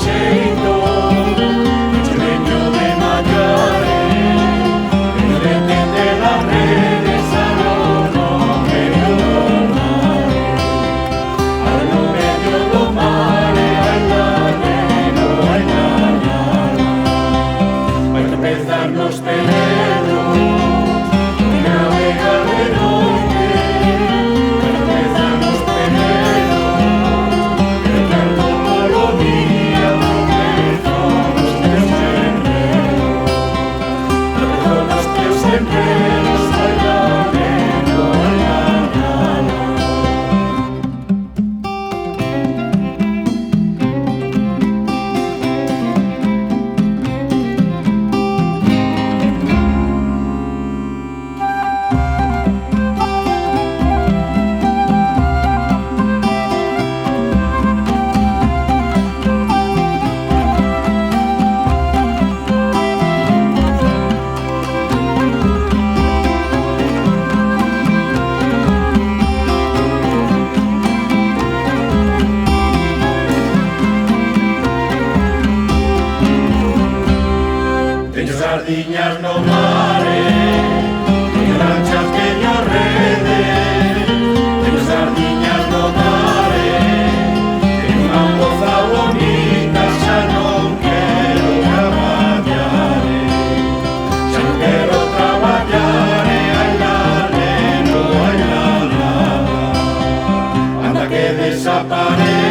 xeito, che veño de Mallare, veño de tender as redes no medio do mare, no medio do mare, ai la neno, ai la la la. Vai empezar nos peleros, e navegar de noite, vai empezar nos peleros, e canto polo día, tropezo nos teus senderos, tropezo nos teus senderos, ai la neno, ai la la la. Teño sardiñas no mare, teño lanchas, teño redes, teño sardiñas no mare, teño unha moza bonita, xa non quero traballar, xa non quero traballar, ai la neno, ai la la la, anda que desaparece.